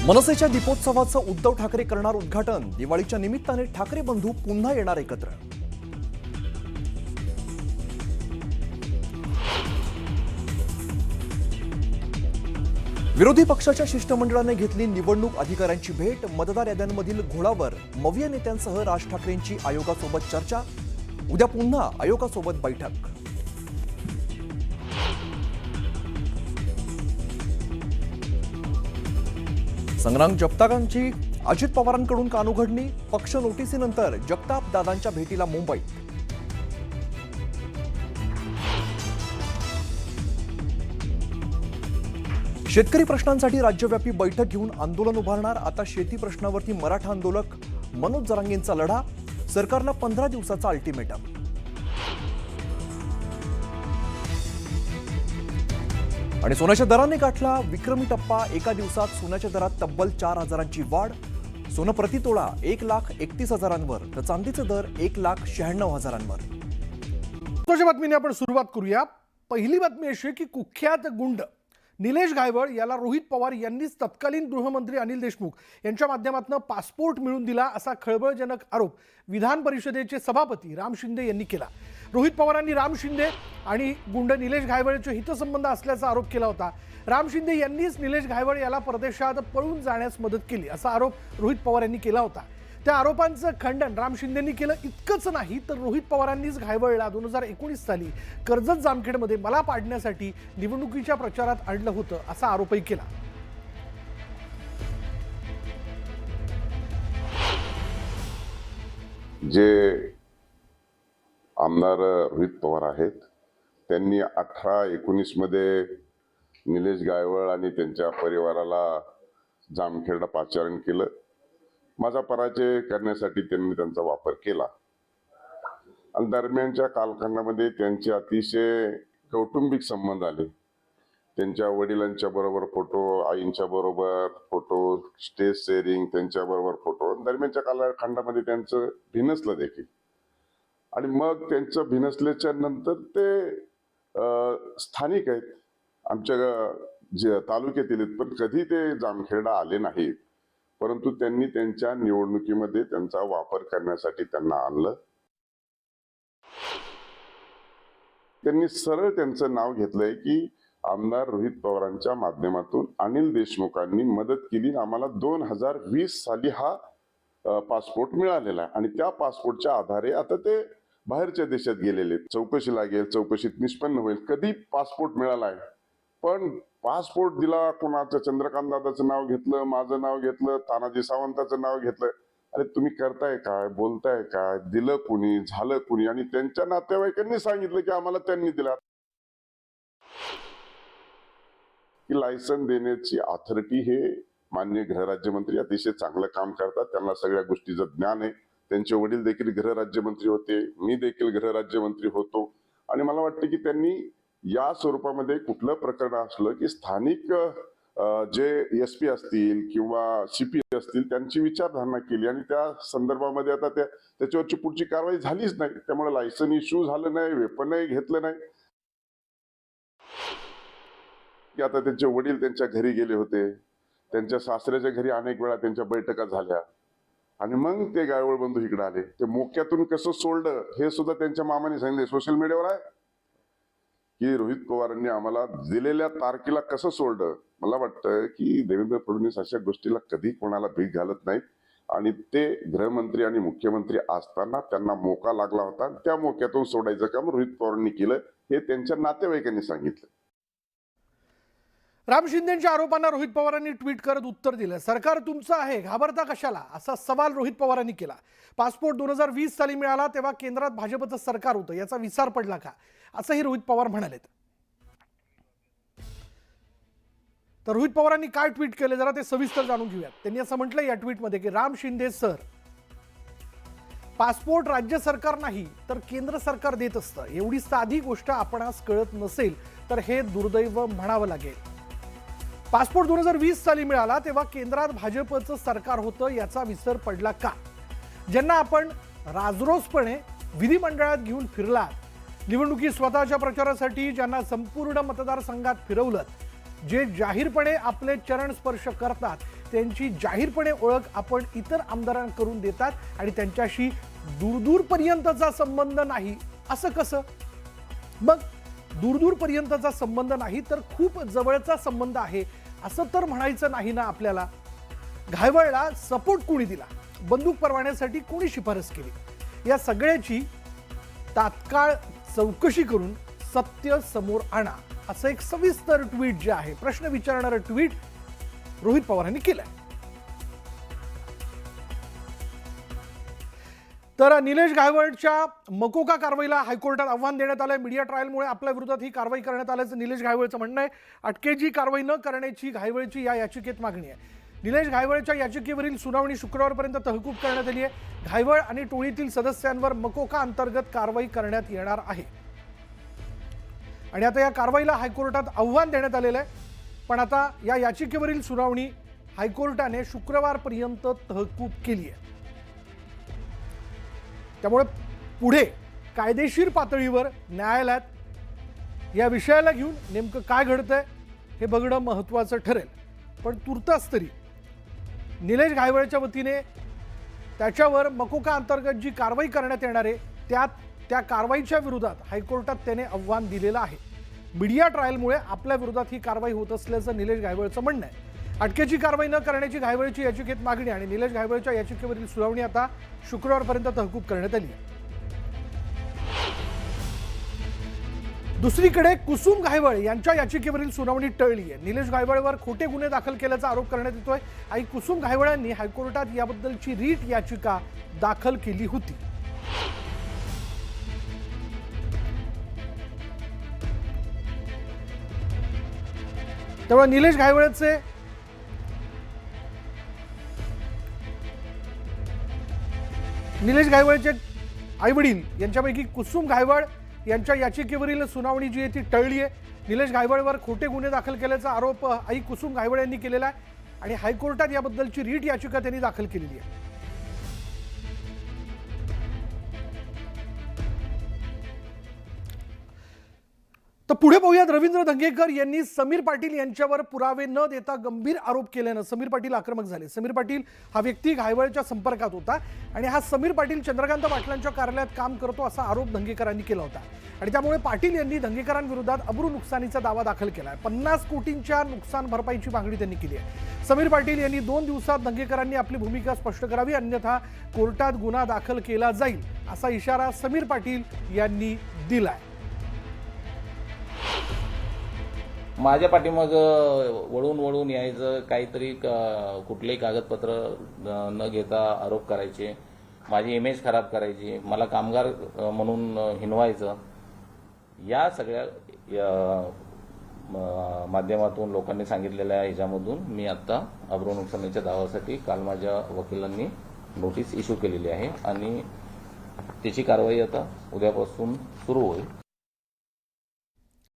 मनसेच्या दीपोत्सवाचं उद्धव ठाकरे करणार उद्घाटन। दिवाळीच्या निमित्ताने ठाकरे बंधू पुन्हा येणार एकत्र। विरोधी पक्षाच्या शिष्टमंडळाने घेतली निवडणूक अधिकाऱ्यांची भेट। मतदार याद्यांमधील घोळावर मविया नेत्यांसह राज ठाकरेंची आयोगासोबत चर्चा। उद्या पुन्हा आयोगासोबत बैठक। संग्राम जगतापांची अजित पवारांकडून कानउघडणी। पक्ष नोटिसीनंतर जगताप दादांच्या भेटीला मुंबई। शेतकरी प्रश्नांसाठी राज्यव्यापी बैठक घेऊन आंदोलन उभारणार। आता शेती प्रश्नावरती मराठा आंदोलक मनोज जरांगेंचा लढा। सरकारला 15 दिवसाचा अल्टिमेटम। आणि सोन्याच्या दराने गाठला विक्रमी टप्पा। एका दिवसात सोन्याच्या दरात तब्बल 4,000ची वाढ। सोनं प्रति तोळा 1,31,000वर तर चांदीचे दर 1,96,000वर। महत्त्वाच्या बातमीने आपण सुरुवात करूया। पहिली बातमी अशी की कुख्यात गुंड निलेश घायवळ याला रोहित पवार यांनीच तत्कालीन गृहमंत्री अनिल देशमुख यांच्या माध्यमातून पासपोर्ट मिळवून दिला असा खळबळजनक आरोप विधान परिषदेचे सभापती राम शिंदे यांनी केला। रोहित पवारांनी राम शिंदे आणि गुंड निलेश घायवळचे हितसंबंध असल्याचा आरोप केला होता। राम शिंदे यांनीच निलेश घायवळ याला परदेशात पळून जाण्यास मदत केली असा आरोप रोहित पवार यांनी केला होता। त्या आरोपांचं खंडन राम शिंदेंनी केलं। इतकंच नाही तर रोहित पवारांनीच घायवळला 2019 साली कर्जत जामखेडमध्ये मला पाडण्यासाठी निवडणुकीच्या प्रचारात आणलं होतं असा आरोपही केला। जे आमदार रोहित पवार आहेत त्यांनी 18-19 मध्ये निलेश घायवळ आणि त्यांच्या परिवाराला जामखेडला पाचारण केलं। माझा पराजय करण्यासाठी त्यांनी त्यांचा वापर केला आणि दरम्यानच्या कालखंडामध्ये त्यांचे अतिशय कौटुंबिक संबंध आले। त्यांच्या वडिलांच्या बरोबर फोटो, आईंच्या बरोबर फोटो, स्टेज शेअरिंग, त्यांच्या बरोबर फोटो। दरम्यानच्या कालखंडामध्ये त्यांचं भिनसलं देखील आणि मग त्यांचं भिनसल्याच्या नंतर ते स्थानिक आहेत आमच्या जे तालुक्यातील आहेत, पण कधी ते जामखेडा आले नाहीत। परंतु त्यांनी त्यांच्या निवडणुकीमध्ये त्यांचा वापर करण्यासाठी त्यांना आणलं। त्यांनी सरळ त्यांचं नाव घेतलंय की आमदार रोहित पवारांच्या माध्यमातून अनिल देशमुखांनी मदत केली। आम्हाला 2020 साली हा पासपोर्ट मिळालेला आहे आणि त्या पासपोर्टच्या आधारे आता ते बाहेरच्या देशात गेलेले। चौकशी लागेल, चौकशीत निष्पन्न होईल कधी पासपोर्ट मिळाला आहे। पण पासपोर्ट दिला कोणाचं, चंद्रकांत दादाचं नाव घेतलं, माझं नाव घेतलं, तानाजी सावंताचं नाव घेतलं। अरे तुम्ही करताय काय, बोलताय काय, दिलं कुणी, झालं कुणी? आणि त्यांच्या नातेवाईकांनी सांगितलं की आम्हाला त्यांनी दिला। की लायसन देण्याची अथॉरिटी हे माननीय गृहराज्यमंत्री अतिशय चांगलं काम करतात। त्यांना सगळ्या गोष्टीचं ज्ञान आहे। त्यांचे वडील देखील गृहराज्यमंत्री होते, मी देखील गृहराज्यमंत्री होतो आणि मला वाटतं की त्यांनी या स्वरूपामध्ये कुठलं प्रकरण असलं की स्थानिक जे SP असतील किंवा CP असतील त्यांची विचारधारणा केली आणि त्या संदर्भामध्ये आता त्याच्यावरची पुढची कारवाई झालीच नाही। त्यामुळे लायसन इश्यू झालं नाही, वेपनही घेतलं नाही। की आता त्यांचे वडील त्यांच्या घरी गेले होते, त्यांच्या सासऱ्याच्या घरी अनेक वेळा त्यांच्या बैठका झाल्या आणि मग ते घायवळ बंधू इकडे आले। ते मोक्यातून कसं सोडलं हे सुद्धा त्यांच्या मामाने सांगितले, सोशल मीडियावर आहे की रोहित पवारांनी आम्हाला दिलेल्या तारखेला कसं सोडलं। मला वाटतं की देवेंद्र फडणवीस अशा गोष्टीला कधी कोणाला भीक घालत नाहीत आणि ते गृहमंत्री आणि मुख्यमंत्री असताना त्यांना मोका लागला होता, त्या मोक्यातून सोडायचं काम रोहित पवारांनी केलं हे त्यांच्या नातेवाईकांनी सांगितलं। राम शिंदेंच्या आरोपांना रोहित पवारांनी ट्विट करत उत्तर दिलं। सरकार तुमचं आहे, घाबरता कशाला असा सवाल रोहित पवारांनी केला। पासपोर्ट 2020 साली मिळाला तेव्हा केंद्रात भाजपचं सरकार होतं, याचा विसर पडला का असंही रोहित पवार म्हणाले। तर रोहित पवारांनी काय ट्विट केले जरा ते सविस्तर जाणून घेऊयात। त्यांनी असं म्हटलं या ट्विटमध्ये की राम शिंदे सर, पासपोर्ट राज्य सरकार नाही तर केंद्र सरकार देत असतं। एवढी साधी गोष्ट आपणास कळत नसेल तर हे दुर्दैव म्हणावं लागेल। पासपोर्ट 2020 साली मिळाला तेव्हा केंद्रात भाजपचं सरकार होतं, याचा विसर पडला का? ज्यांना आपण राजरोसपणे विधिमंडळात घेऊन फिरलात, निवडणुकीत स्वतःच्या प्रचारासाठी ज्यांना संपूर्ण मतदारसंघात फिरवलं, जे जाहीरपणे आपले चरण स्पर्श करतात त्यांची जाहीरपणे ओळख आपण इतर आमदारांकडून देतात आणि त्यांच्याशी दूरदूरपर्यंतचा संबंध नाही असं कसं? मग दूरदूरपर्यंतचा संबंध नाही तर खूप जवळचा संबंध आहे असं तर म्हणायचं नाही ना आपल्याला. घायवळला सपोर्ट कोणी दिला, बंदूक परवान्यासाठी कोणी शिफारस केली, या सगळ्याची तात्काळ चौकशी करून सत्य समोर आणा असं एक सविस्तर ट्विट जे आहे, प्रश्न विचारणारं ट्विट रोहित पवारांनी केलंय. तर निलेश घायवळच्या मकोका कारवाईला हायकोर्टात आव्हान देण्यात आलंय. मीडिया ट्रायलमुळे आपल्या विरोधात ही कारवाई करण्यात आल्याचं निलेश घायवळचं म्हणणं आहे. अटकेची कारवाई न करण्याची घायवळची या याचिकेत मागणी आहे. निलेश घायवळच्या याचिकेवरील सुनावणी शुक्रवारपर्यंत तहकूब करण्यात आली आहे. घायवळ आणि टोळीतील सदस्यांवर मकोका अंतर्गत कारवाई करण्यात येणार आहे आणि आता या कारवाईला हायकोर्टात आव्हान देण्यात आलेलं आहे. पण आता या याचिकेवरील सुनावणी हायकोर्टाने शुक्रवारपर्यंत तहकूब केली आहे. त्यामुळे पुढे कायदेशीर पातळीवर न्यायालयात या विषयाला घेऊन नेमकं काय घडतंय हे बघणं महत्त्वाचं ठरेल. पण तुर्तास तरी निलेश घायवळच्या वतीने त्याच्यावर मकोका अंतर्गत जी कारवाई करण्यात येणार आहे त्या कारवाईच्या विरोधात हायकोर्टात त्याने आव्हान दिलेलं आहे. मीडिया ट्रायलमुळे आपल्या विरोधात ही कारवाई होत असल्याचं निलेश घायवळचं म्हणणं आहे. अटकेची कारवाई न करण्याची घायवळची याचिकेत मागणी आणि निलेश घायवळच्या याचिकेवरील सुनावणी आता शुक्रवारपर्यंत तहकूब करण्यात आली आहे. दुसरीकडे कुसुम घायवळ यांच्या याचिकेवरील सुनावणी टळली आहे. निलेश घायवळवर खोटे गुन्हे दाखल केल्याचा आरोप करण्यात येतोय. आई कुसुम घायवळ यांनी हायकोर्टात याबद्दलची रीट याचिका दाखल केली होती. त्यामुळे निलेश घायवळचे आई वडील यांच्यापैकी कुसुम घायवळ यांच्या याचिकेवरील सुनावणी जी आहे ती टळली आहे. निलेश घायवळवर खोटे गुन्हे दाखल केल्याचा आरोप आई कुसुम घायवळ यांनी केलेला आहे आणि हायकोर्टात याबद्दलची रीट याचिका त्यांनी दाखल केलेली आहे. तर पुढे पाहूयात. रवींद्र धंगेकर यांनी समीर पाटील यांच्यावर पुरावे न देता गंभीर आरोप केल्यानं समीर पाटील आक्रमक झाले. समीर पाटील हा व्यक्ती घायवळच्या संपर्कात होता आणि हा समीर पाटील चंद्रकांत पाटलांच्या कार्यालयात काम करतो असा आरोप धंगेकरांनी केला होता आणि त्यामुळे पाटील यांनी धंगेकरांविरोधात अब्रू नुकसानीचा दावा दाखल केला आहे. 50 कोटींच्या नुकसान भरपाईची मागणी त्यांनी केली आहे. समीर पाटील यांनी 2 दिवसात धंगेकरांनी आपली भूमिका स्पष्ट करावी, अन्यथा कोर्टात गुन्हा दाखल केला जाईल असा इशारा समीर पाटील यांनी दिलाय. माझ्या पाठीमागं वळून यायचं, काहीतरी कुठलेही कागदपत्र न घेता आरोप करायचे, माझी इमेज खराब करायची, मला कामगार म्हणून हिनवायचं, या सगळ्या माध्यमातून लोकांनी सांगितलेल्या ह्याच्यामधून मी आता अब्रू नुकसानीच्या दाव्यासाठी काल माझ्या वकिलांनी नोटीस इश्यू केलेली आहे आणि त्याची कारवाई आता उद्यापासून सुरू होईल.